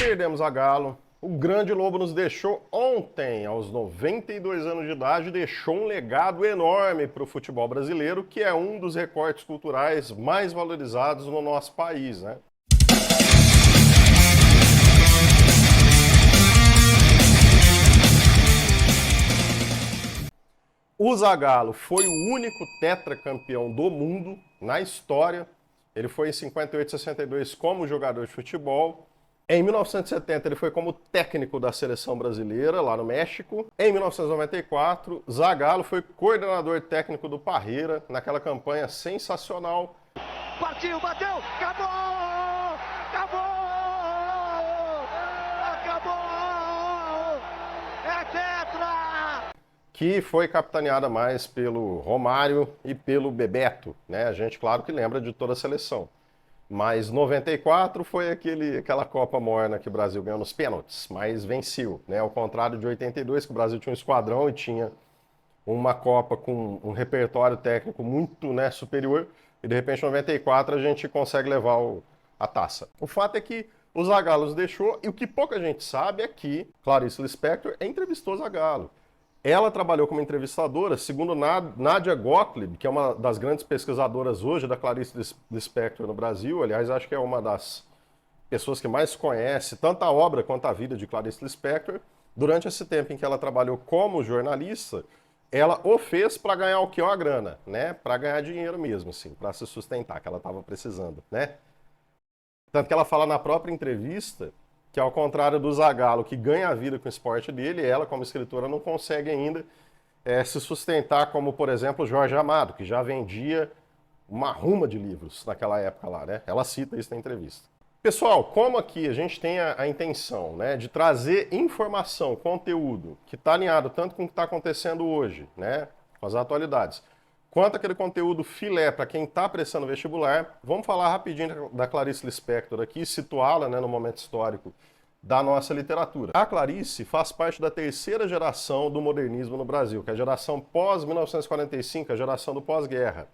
Perdemos a Galo. O grande Lobo nos deixou ontem, aos 92 anos de idade, deixou um legado enorme para o futebol brasileiro, que é um dos recortes culturais mais valorizados no nosso país, né? O Zagallo foi o único tetracampeão do mundo na história. Ele foi em 58 e 62 como jogador de futebol. Em 1970 ele foi como técnico da seleção brasileira lá no México. Em 1994, Zagallo foi coordenador técnico do Parreira naquela campanha sensacional. Partiu, bateu, acabou! Acabou! Acabou! É tetra! Que foi capitaneada mais pelo Romário e pelo Bebeto, né? A gente, claro, que lembra de toda a seleção. Mas 94 foi aquela Copa morna que o Brasil ganhou nos pênaltis, mas venceu, né? Ao contrário de 82, que o Brasil tinha um esquadrão e tinha uma Copa com um repertório técnico muito, né, superior, e de repente em 94 a gente consegue levar a taça. O fato é que o Zagallo nos deixou, e o que pouca gente sabe é que Clarice Lispector entrevistou Zagallo. Ela trabalhou como entrevistadora, segundo Nadia Gottlieb, que é uma das grandes pesquisadoras hoje da Clarice Lispector no Brasil. Aliás, acho que é uma das pessoas que mais conhece tanto a obra quanto a vida de Clarice Lispector. Durante esse tempo em que ela trabalhou como jornalista, ela o fez para ganhar o que? A grana, né? Para ganhar dinheiro mesmo, assim, para se sustentar, que ela estava precisando, né? Tanto que ela fala na própria entrevista que, ao contrário do Zagallo, que ganha a vida com o esporte dele, ela, como escritora, não consegue ainda se sustentar como, por exemplo, Jorge Amado, que já vendia uma ruma de livros naquela época lá, né? Ela cita isso na entrevista. Pessoal, como aqui a gente tem a intenção, né, de trazer informação, conteúdo, que está alinhado tanto com o que está acontecendo hoje, né, com as atualidades, quanto aquele conteúdo filé para quem está prestando vestibular, vamos falar rapidinho da Clarice Lispector aqui, situá-la, né, no momento histórico da nossa literatura. A Clarice faz parte da terceira geração do modernismo no Brasil, que é a geração pós-1945, a geração do pós-guerra.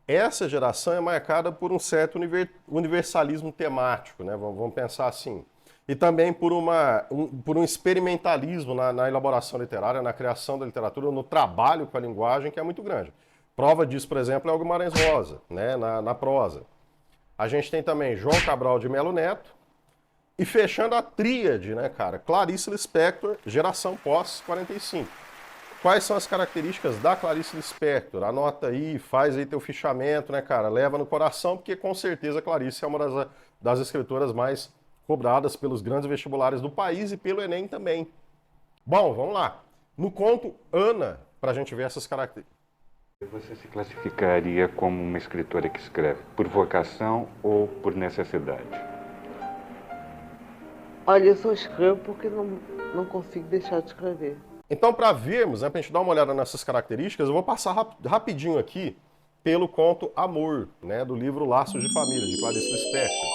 Essa geração é marcada por um certo universalismo temático, né, vamos pensar assim. E também por um experimentalismo na elaboração literária, na criação da literatura, no trabalho com a linguagem, que é muito grande. Prova disso, por exemplo, é o Guimarães Rosa, né, na prosa. A gente tem também João Cabral de Melo Neto, e fechando a tríade, né, cara, Clarice Lispector, geração pós-45. Quais são as características da Clarice Lispector? Anota aí, faz aí teu fichamento, né, cara, leva no coração, porque com certeza a Clarice é uma das escritoras mais cobradas pelos grandes vestibulares do país e pelo Enem também. Bom, vamos lá. No conto Ana, para a gente ver essas características. Você se classificaria como uma escritora que escreve por vocação ou por necessidade? Olha, eu só escrevo porque não consigo deixar de escrever. Então, para vermos, né, para a gente dar uma olhada nessas características, eu vou passar rapidinho aqui pelo conto Amor, né, do livro Laços de Família, de Clarice Lispector.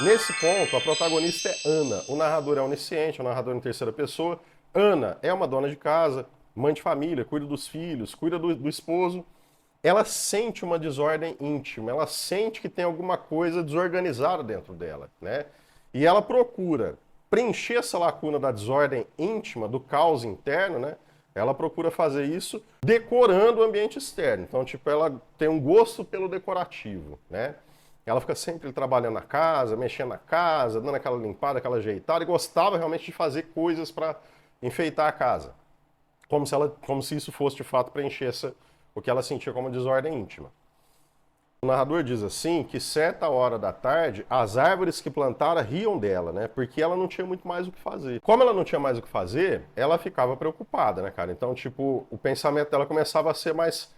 Nesse conto, a protagonista é Ana. O narrador é onisciente, o narrador em terceira pessoa. Ana é uma dona de casa, mãe de família, cuida dos filhos, cuida do esposo. Ela sente uma desordem íntima, ela sente que tem alguma coisa desorganizada dentro dela, né? E ela procura preencher essa lacuna da desordem íntima, do caos interno, né? Ela procura fazer isso decorando o ambiente externo. Então, tipo, ela tem um gosto pelo decorativo, né? Ela fica sempre trabalhando na casa, mexendo na casa, dando aquela limpada, aquela ajeitada, e gostava realmente de fazer coisas para enfeitar a casa. Como se isso fosse, de fato, preencher o que ela sentia como desordem íntima. O narrador diz assim que certa hora da tarde, as árvores que plantara riam dela, né? Porque ela não tinha muito mais o que fazer. Como ela não tinha mais o que fazer, ela ficava preocupada, né, cara? Então, tipo, o pensamento dela começava a ser mais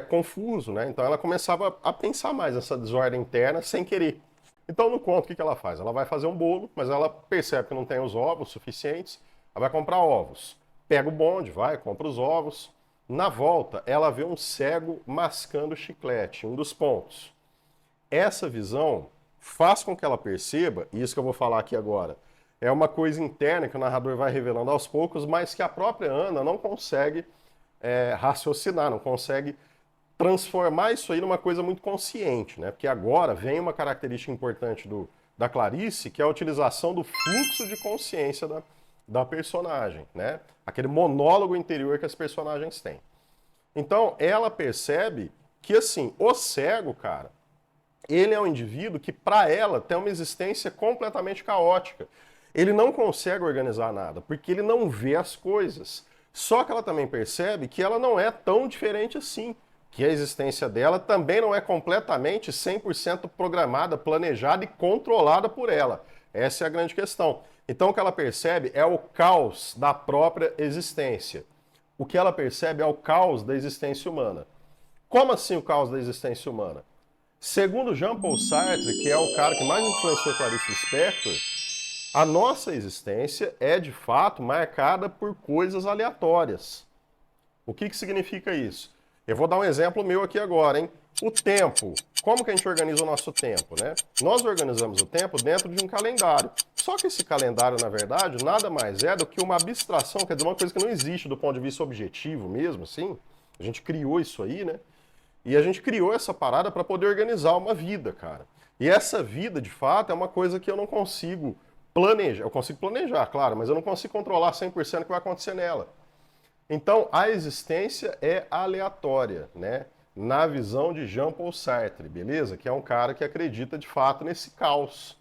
confuso, né? Então ela começava a pensar mais nessa desordem interna sem querer. Então, no conto, o que ela faz? Ela vai fazer um bolo, mas ela percebe que não tem os ovos suficientes, ela vai comprar ovos. Pega o bonde, vai, compra os ovos. Na volta, ela vê um cego mascando chiclete, um dos pontos. Essa visão faz com que ela perceba, e isso que eu vou falar aqui agora, é uma coisa interna que o narrador vai revelando aos poucos, mas que a própria Ana não consegue raciocinar, não consegue transformar isso aí numa coisa muito consciente, né? Porque agora vem uma característica importante do da Clarice, que é a utilização do fluxo de consciência da personagem, né? Aquele monólogo interior que as personagens têm. Então, ela percebe que, assim, o cego, cara, ele é um indivíduo que, para ela, tem uma existência completamente caótica. Ele não consegue organizar nada, porque ele não vê as coisas. Só que ela também percebe que ela não é tão diferente assim, que a existência dela também não é completamente 100% programada, planejada e controlada por ela. Essa é a grande questão. Então o que ela percebe é o caos da própria existência. O que ela percebe é o caos da existência humana. Como assim o caos da existência humana? Segundo Jean-Paul Sartre, que é o cara que mais influenciou Clarice Lispector, a nossa existência é de fato marcada por coisas aleatórias. O que significa isso? Eu vou dar um exemplo meu aqui agora, hein? O tempo. Como que a gente organiza o nosso tempo, né? Nós organizamos o tempo dentro de um calendário. Só que esse calendário, na verdade, nada mais é do que uma abstração, quer dizer, uma coisa que não existe do ponto de vista objetivo mesmo, assim. A gente criou isso aí, né? E a gente criou essa parada para poder organizar uma vida, cara. E essa vida, de fato, é uma coisa que eu não consigo planejar. Eu consigo planejar, claro, mas eu não consigo controlar 100% o que vai acontecer nela. Então, a existência é aleatória, né? Na visão de Jean-Paul Sartre, beleza? Que é um cara que acredita, de fato, nesse caos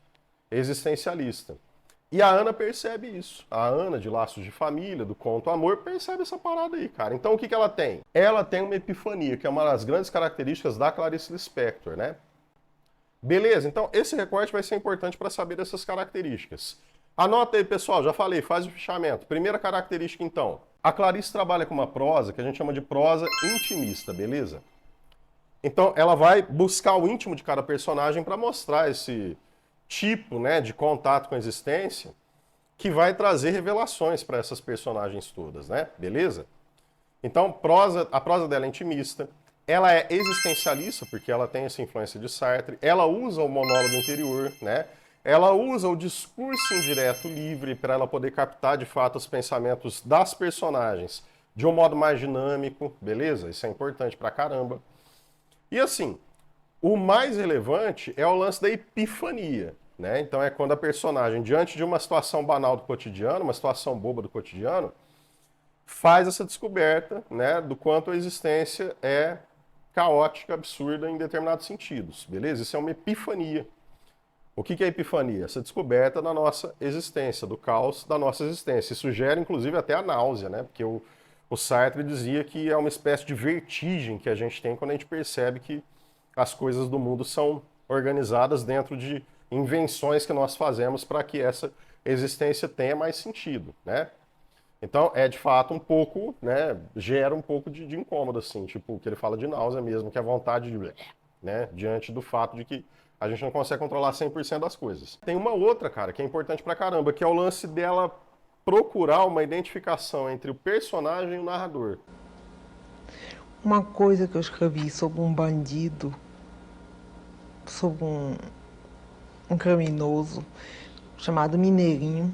existencialista. E a Ana percebe isso. A Ana, de Laços de Família, do Conto Amor, percebe essa parada aí, cara. Então, o que ela tem? Ela tem uma epifania, que é uma das grandes características da Clarice Lispector, né? Beleza, então esse recorte vai ser importante para saber dessas características. Anota aí, pessoal, já falei, faz o fichamento. Primeira característica, então. A Clarice trabalha com uma prosa que a gente chama de prosa intimista, beleza? Então, ela vai buscar o íntimo de cada personagem para mostrar esse tipo, né, de contato com a existência que vai trazer revelações para essas personagens todas, né? Beleza? Então, a prosa dela é intimista. Ela é existencialista, porque ela tem essa influência de Sartre. Ela usa o monólogo interior, né? Ela usa o discurso indireto livre para ela poder captar, de fato, os pensamentos das personagens de um modo mais dinâmico, beleza? Isso é importante pra caramba. E assim, o mais relevante é o lance da epifania, né? Então é quando a personagem, diante de uma situação banal do cotidiano, uma situação boba do cotidiano, faz essa descoberta, né, do quanto a existência é caótica, absurda em determinados sentidos, beleza? Isso é uma epifania. O que é epifania? Essa descoberta da nossa existência, do caos da nossa existência. Isso gera, inclusive, até a náusea, né? Porque o Sartre dizia que é uma espécie de vertigem que a gente tem quando a gente percebe que as coisas do mundo são organizadas dentro de invenções que nós fazemos para que essa existência tenha mais sentido, né? Então, é de fato um pouco, né, gera um pouco de incômodo, assim, tipo, o que ele fala de náusea mesmo, que é a vontade de, né, diante do fato de que a gente não consegue controlar 100% das coisas. Tem uma outra, cara, que é importante pra caramba, que é o lance dela procurar uma identificação entre o personagem e o narrador. Uma coisa que eu escrevi sobre um bandido, sobre um criminoso chamado Mineirinho,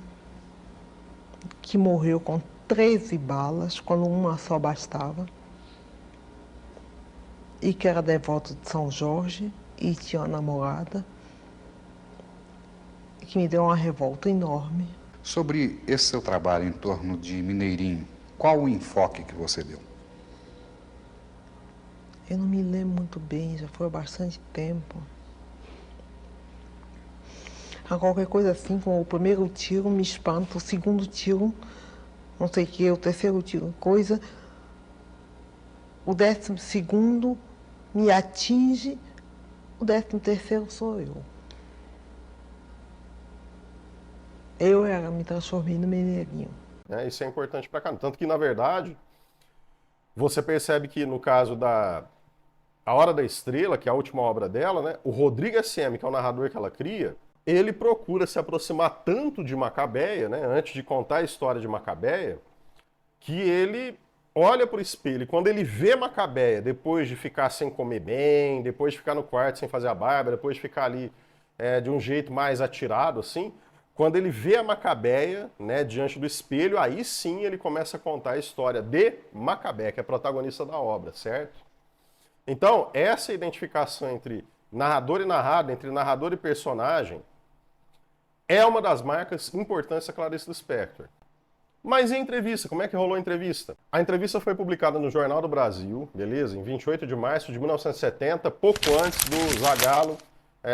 que morreu com 13 balas, quando uma só bastava, e que era devoto de São Jorge e tinha uma namorada, que me deu uma revolta enorme. Sobre esse seu trabalho em torno de Mineirinho, qual o enfoque que você deu? Eu não me lembro muito bem, já foi há bastante tempo. A qualquer coisa assim, como o primeiro tiro me espanta, o segundo tiro, não sei o que, o terceiro tiro, coisa. O 12º me atinge, o 13º sou eu. Eu me transformei no Mineirinho. Isso é importante pra caramba. Tanto que, na verdade, você percebe que no caso da A Hora da Estrela, que é a última obra dela, né, o Rodrigo S.M., que é o narrador que ela cria, ele procura se aproximar tanto de Macabeia, né, antes de contar a história de Macabeia, que ele olha para o espelho e quando ele vê Macabeia, depois de ficar sem comer bem, depois de ficar no quarto sem fazer a barba, depois de ficar ali de um jeito mais atirado, assim, quando ele vê a Macabeia, né, diante do espelho, aí sim ele começa a contar a história de Macabeia, que é a protagonista da obra, certo? Então, essa identificação entre narrador e narrado, entre narrador e personagem, é uma das marcas importantes da Clarice Lispector. Mas e a entrevista? Como é que rolou a entrevista? A entrevista foi publicada no Jornal do Brasil, beleza? Em 28 de março de 1970, pouco antes do Zagallo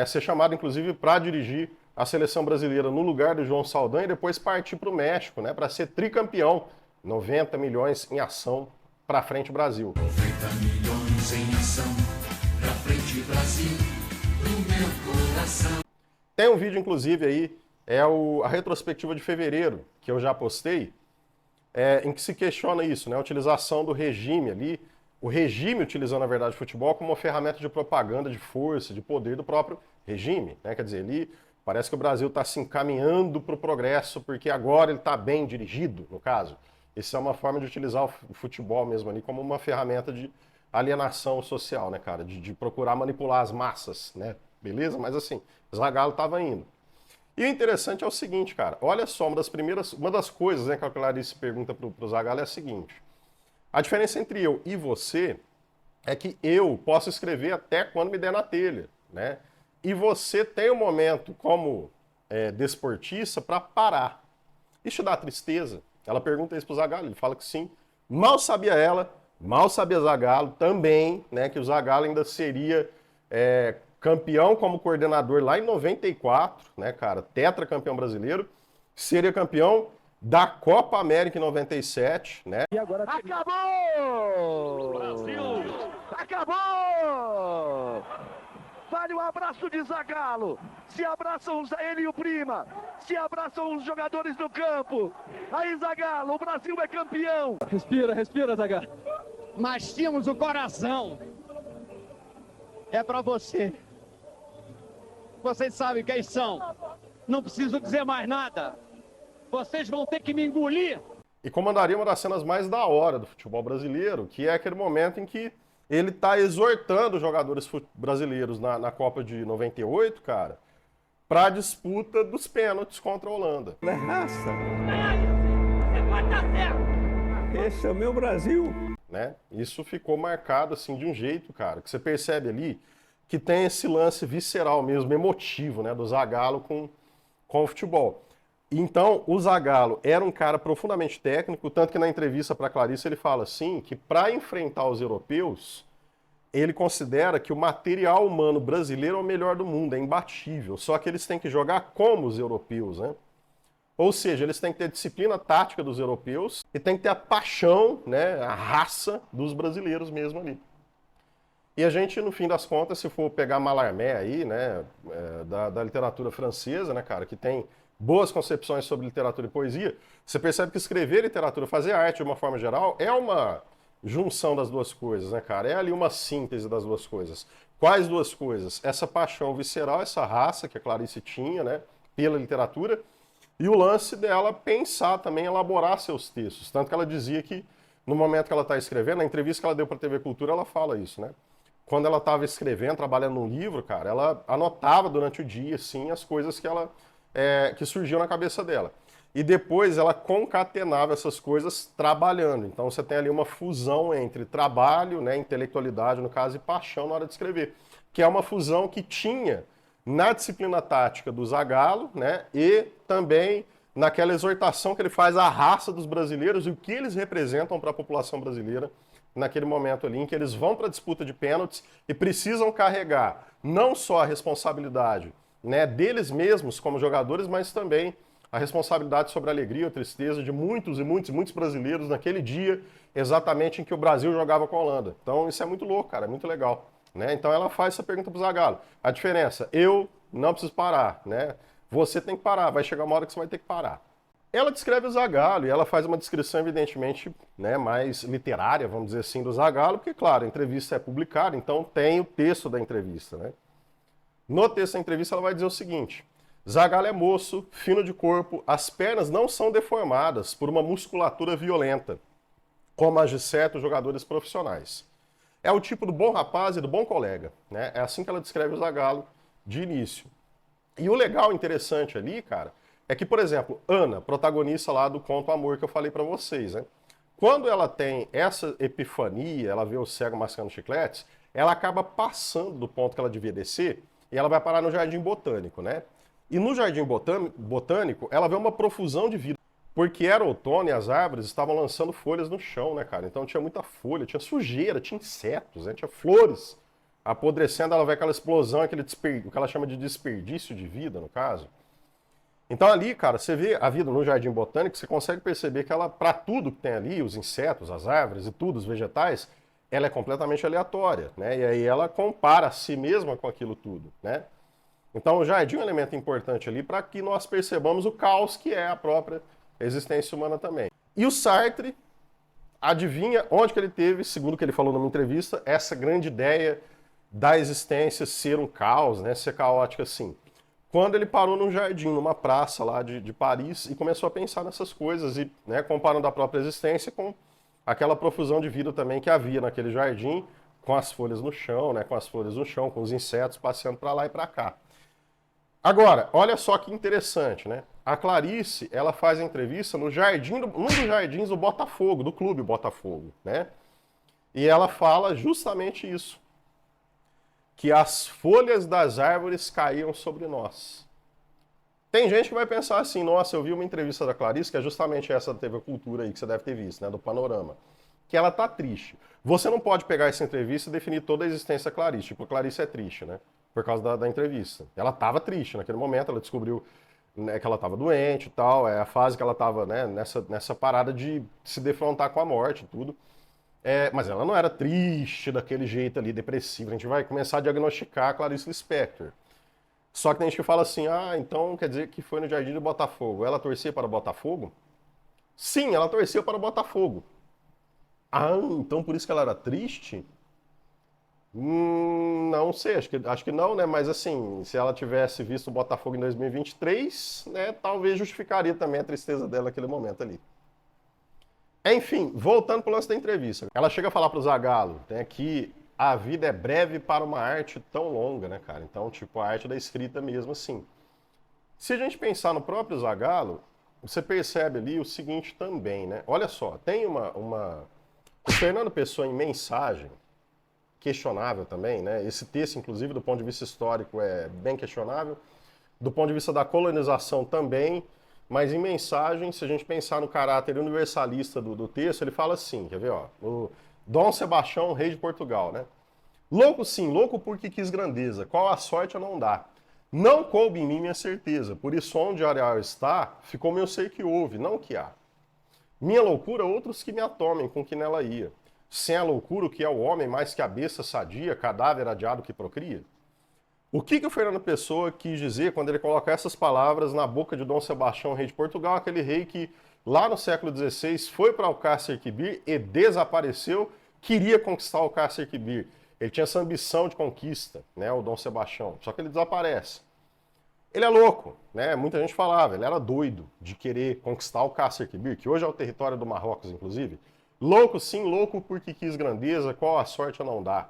ser chamado, inclusive, para dirigir a seleção brasileira no lugar do João Saldanha e depois partir para o México, né? Para ser tricampeão. 90 milhões em ação para frente Brasil. 90 milhões em ação pra frente Brasil, no meu coração. Tem um vídeo, inclusive, aí, a retrospectiva de fevereiro, que eu já postei, em que se questiona isso, né? A utilização do regime ali, o regime utilizando, na verdade, o futebol como uma ferramenta de propaganda, de força, de poder do próprio regime, né? Quer dizer, ali parece que o Brasil está se encaminhando para o progresso, porque agora ele está bem dirigido, no caso. Isso é uma forma de utilizar o futebol mesmo ali como uma ferramenta de alienação social, né, cara? De procurar manipular as massas, né? Beleza? Mas assim, Zagallo estava indo. E o interessante é o seguinte, cara. Olha só, uma das coisas, né, que a Clarice pergunta pro Zagallo é a seguinte. A diferença entre eu e você é que eu posso escrever até quando me der na telha, né? E você tem um momento como desportista para parar. Isso te dá tristeza? Ela pergunta isso pro Zagallo, ele fala que sim. Mal sabia ela, mal sabia Zagallo também, né, que o Zagallo ainda seria campeão como coordenador lá em 94, né, cara, tetracampeão brasileiro, seria campeão da Copa América em 97, né? E agora acabou! Brasil! Acabou! Vale um abraço de Zagallo. Se abraçam ele e o Prima. Se abraçam os jogadores do campo. Aí, Zagallo, o Brasil é campeão. Respira, respira, Zagallo. Mas tínhamos o coração. É pra você. Vocês sabem quem são. Não preciso dizer mais nada. Vocês vão ter que me engolir. E comandaria uma das cenas mais da hora do futebol brasileiro, que é aquele momento em que ele tá exortando os jogadores brasileiros na Copa de 98, cara, para a disputa dos pênaltis contra a Holanda. É raça. Esse é o meu Brasil. Né? Isso ficou marcado assim de um jeito, cara, que você percebe ali que tem esse lance visceral mesmo, emotivo, né, do Zagallo com o futebol. Então, o Zagallo era um cara profundamente técnico, tanto que na entrevista para Clarice ele fala assim, que para enfrentar os europeus, ele considera que o material humano brasileiro é o melhor do mundo, é imbatível, só que eles têm que jogar como os europeus, né? Ou seja, eles têm que ter a disciplina tática dos europeus e tem que ter a paixão, né, a raça dos brasileiros mesmo ali. E a gente, no fim das contas, se for pegar Mallarmé aí, né, da literatura francesa, né, cara, que tem boas concepções sobre literatura e poesia, você percebe que escrever literatura, fazer arte de uma forma geral, é uma junção das duas coisas, né, cara? É ali uma síntese das duas coisas. Quais duas coisas? Essa paixão visceral, essa raça que a Clarice tinha, né, pela literatura, e o lance dela pensar também, elaborar seus textos. Tanto que ela dizia que, no momento que ela está escrevendo, na entrevista que ela deu para a TV Cultura, ela fala isso, né? Quando ela estava escrevendo, trabalhando num livro, cara, ela anotava durante o dia, assim, as coisas que surgiam na cabeça dela. E depois ela concatenava essas coisas trabalhando. Então você tem ali uma fusão entre trabalho, né, intelectualidade, no caso, e paixão na hora de escrever. Que é uma fusão que tinha na disciplina tática do Zagallo, né, e também naquela exortação que ele faz à raça dos brasileiros e o que eles representam para a população brasileira naquele momento ali, em que eles vão para a disputa de pênaltis e precisam carregar não só a responsabilidade, né, deles mesmos como jogadores, mas também a responsabilidade sobre a alegria ou tristeza de muitos e muitos e muitos brasileiros naquele dia, exatamente em que o Brasil jogava com a Holanda. Então isso é muito louco, cara, é muito legal. Né? Então ela faz essa pergunta para o Zagallo. A diferença, eu não preciso parar, né? Você tem que parar, vai chegar uma hora que você vai ter que parar. Ela descreve o Zagallo e ela faz uma descrição, evidentemente, né, mais literária, vamos dizer assim, do Zagallo, porque, claro, a entrevista é publicada, então tem o texto da entrevista. Né? No texto da entrevista ela vai dizer o seguinte: Zagallo é moço, fino de corpo, as pernas não são deformadas por uma musculatura violenta, como as de certos jogadores profissionais. É o tipo do bom rapaz e do bom colega. Né? É assim que ela descreve o Zagallo de início. E o legal, interessante ali, cara, é que, por exemplo, Ana, protagonista lá do Conto Amor que eu falei pra vocês, né? Quando ela tem essa epifania, ela vê o cego mascando chicletes, ela acaba passando do ponto que ela devia descer e ela vai parar no Jardim Botânico, né? E no jardim botânico, ela vê uma profusão de vida. Porque era outono e as árvores estavam lançando folhas no chão, né, cara? Então tinha muita folha, tinha sujeira, tinha insetos, né? Tinha flores apodrecendo. Ela vê aquela explosão, o que ela chama de desperdício de vida, no caso. Então ali, cara, você vê a vida no jardim botânico, você consegue perceber que ela, para tudo que tem ali, os insetos, as árvores e tudo, os vegetais, ela é completamente aleatória, né? E aí ela compara a si mesma com aquilo tudo, né? Então o jardim é um elemento importante ali para que nós percebamos o caos que é a própria existência humana também. E o Sartre, adivinha onde que ele teve, segundo o que ele falou numa entrevista, essa grande ideia da existência ser um caos, né? Ser caótica assim. Quando ele parou num jardim, numa praça lá de Paris, e começou a pensar nessas coisas, e, né, comparando a própria existência com aquela profusão de vida também que havia naquele jardim, com as folhas no chão, né, com as flores no chão, com os insetos passeando para lá e para cá. Agora, olha só que interessante, né? A Clarice, ela faz a entrevista no jardim, num dos jardins do Botafogo, do Clube Botafogo, né? E ela fala justamente isso. Que as folhas das árvores caíam sobre nós. Tem gente que vai pensar assim, nossa, eu vi uma entrevista da Clarice, que é justamente essa da TV Cultura aí, que você deve ter visto, né, do Panorama, que ela tá triste. Você não pode pegar essa entrevista e definir toda a existência da Clarice, tipo, a Clarice é triste, né, por causa da entrevista. Ela tava triste naquele momento, ela descobriu, né, que ela tava doente e tal, é a fase que ela tava, né, nessa parada de se defrontar com a morte e tudo. Mas ela não era triste daquele jeito ali, depressiva. A gente vai começar a diagnosticar a Clarice Lispector. Só que tem gente que fala assim, então quer dizer que foi no Jardim do Botafogo. Ela torcia para o Botafogo? Sim, ela torceu para o Botafogo. Então por isso que ela era triste? Não sei, acho que não, né? Mas assim, se ela tivesse visto o Botafogo em 2023, né, talvez justificaria também a tristeza dela naquele momento ali. Enfim, voltando para o lance da entrevista. Ela chega a falar para o Zagallo, né, que a vida é breve para uma arte tão longa, né, cara? Então, tipo, a arte da escrita mesmo, assim. Se a gente pensar no próprio Zagallo, você percebe ali o seguinte também, né? Olha só, tem o Fernando Pessoa em Mensagem, questionável também, né? Esse texto, inclusive, do ponto de vista histórico, é bem questionável. Do ponto de vista da colonização também. Mas em Mensagem, se a gente pensar no caráter universalista do texto, ele fala assim, quer ver, ó, o Dom Sebastião, rei de Portugal, né? Louco sim, louco porque quis grandeza, qual a sorte a não dá. Não coube em mim minha certeza, por isso onde Areal está, ficou meu ser que houve, não o que há. Minha loucura, outros que me atomem com que nela ia. Sem a loucura, o que é o homem, mais que a besta sadia, cadáver adiado que procria? O que o Fernando Pessoa quis dizer quando ele coloca essas palavras na boca de Dom Sebastião, rei de Portugal, aquele rei que lá no século XVI foi para Alcácer Quibir e desapareceu, queria conquistar Alcácer Quibir. Ele tinha essa ambição de conquista, né, o Dom Sebastião, só que ele desaparece. Ele é louco, né? Muita gente falava, ele era doido de querer conquistar Alcácer Quibir, que hoje é o território do Marrocos, inclusive. Louco sim, louco porque quis grandeza, qual a sorte a não dá.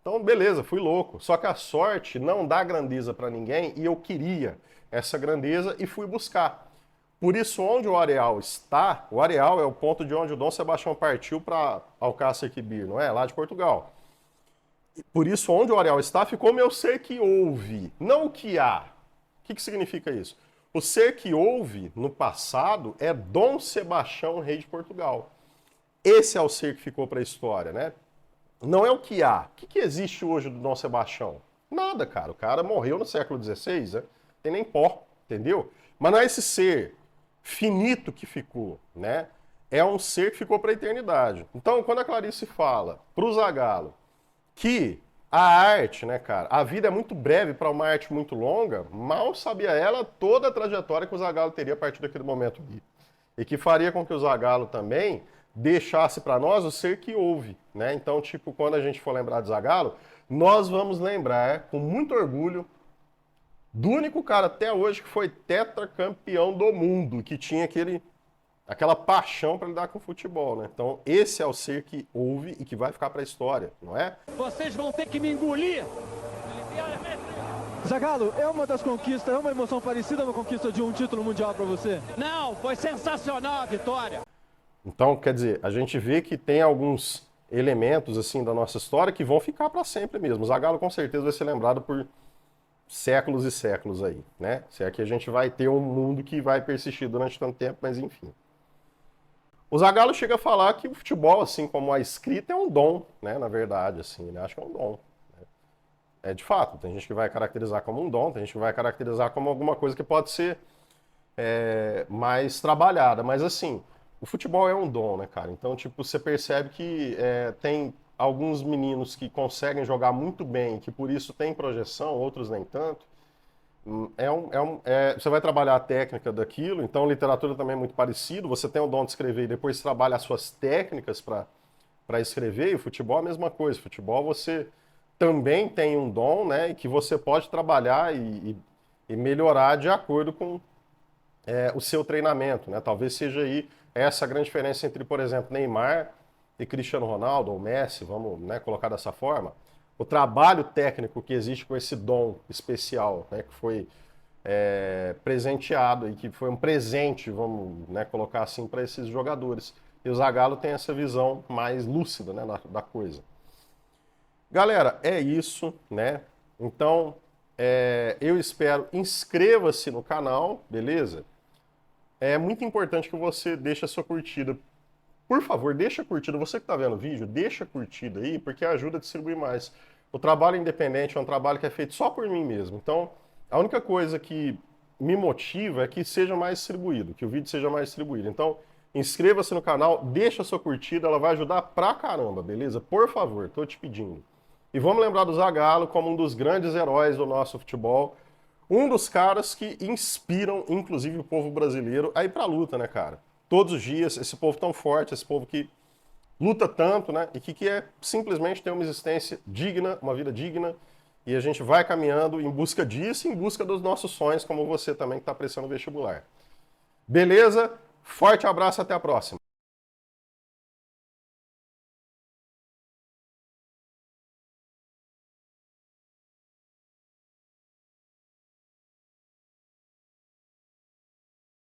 Então, beleza, fui louco. Só que a sorte não dá grandeza para ninguém e eu queria essa grandeza e fui buscar. Por isso, onde o Areal está, o Areal é o ponto de onde o Dom Sebastião partiu para Alcácer Quibir, não é? Lá de Portugal. Por isso, onde o Areal está, ficou meu ser que houve, não o que há. O que significa isso? O ser que houve no passado é Dom Sebastião, rei de Portugal. Esse é o ser que ficou para a história, né? Não é o que há. O que existe hoje do Dom Sebastião? Nada, cara. O cara morreu no século XVI, né? Tem nem pó, entendeu? Mas não é esse ser finito que ficou, né? É um ser que ficou para a eternidade. Então, quando a Clarice fala para o Zagallo que a arte, né, cara, a vida é muito breve para uma arte muito longa, mal sabia ela toda a trajetória que o Zagallo teria a partir daquele momento ali. E que faria com que o Zagallo também deixasse para nós o ser que houve, né? Então, tipo, quando a gente for lembrar de Zagallo, nós vamos lembrar com muito orgulho do único cara até hoje que foi tetracampeão do mundo, que tinha aquela paixão para lidar com o futebol, né? Então, esse é o ser que houve e que vai ficar para a história, não é? Vocês vão ter que me engolir. Zagallo, é uma das conquistas, é uma emoção parecida a uma conquista de um título mundial para você? Não, foi sensacional a vitória. Então, quer dizer, a gente vê que tem alguns elementos assim da nossa história que vão ficar para sempre mesmo. O Zagallo com certeza vai ser lembrado por séculos e séculos aí, né? Se é que a gente vai ter um mundo que vai persistir durante tanto tempo, mas enfim. O Zagallo chega a falar que o futebol, assim como a escrita, é um dom, né? Na verdade, assim, ele acha que é um dom. Né? É de fato, tem gente que vai caracterizar como um dom, tem gente que vai caracterizar como alguma coisa que pode ser mais trabalhada, mas assim, o futebol é um dom, né, cara? Então, tipo, você percebe que tem alguns meninos que conseguem jogar muito bem, que por isso tem projeção, outros nem tanto. Você vai trabalhar a técnica daquilo, então literatura também é muito parecido, você tem o dom de escrever e depois trabalha as suas técnicas para escrever, e o futebol é a mesma coisa. O futebol você também tem um dom, né, e que você pode trabalhar e melhorar de acordo com o seu treinamento, né? Talvez seja aí essa a grande diferença entre, por exemplo, Neymar e Cristiano Ronaldo, ou Messi, vamos, né, colocar dessa forma. O trabalho técnico que existe com esse dom especial, né, que foi presenteado e que foi um presente, vamos, né, colocar assim, para esses jogadores. E o Zagallo tem essa visão mais lúcida, né, da coisa. Galera, é isso, né? Então, eu espero, inscreva-se no canal, beleza? É muito importante que você deixe a sua curtida. Por favor, deixa a curtida. Você que está vendo o vídeo, deixa a curtida aí, porque ajuda a distribuir mais. O trabalho independente é um trabalho que é feito só por mim mesmo. Então, a única coisa que me motiva é que seja mais distribuído, que o vídeo seja mais distribuído. Então, inscreva-se no canal, deixa a sua curtida, ela vai ajudar pra caramba, beleza? Por favor, tô te pedindo. E vamos lembrar do Zagallo como um dos grandes heróis do nosso futebol. Um dos caras que inspiram, inclusive, o povo brasileiro a ir pra luta, né, cara? Todos os dias, esse povo tão forte, esse povo que luta tanto, né? E que quer simplesmente ter uma existência digna, uma vida digna. E a gente vai caminhando em busca disso, em busca dos nossos sonhos, como você também que está prestando vestibular. Beleza? Forte abraço, até a próxima.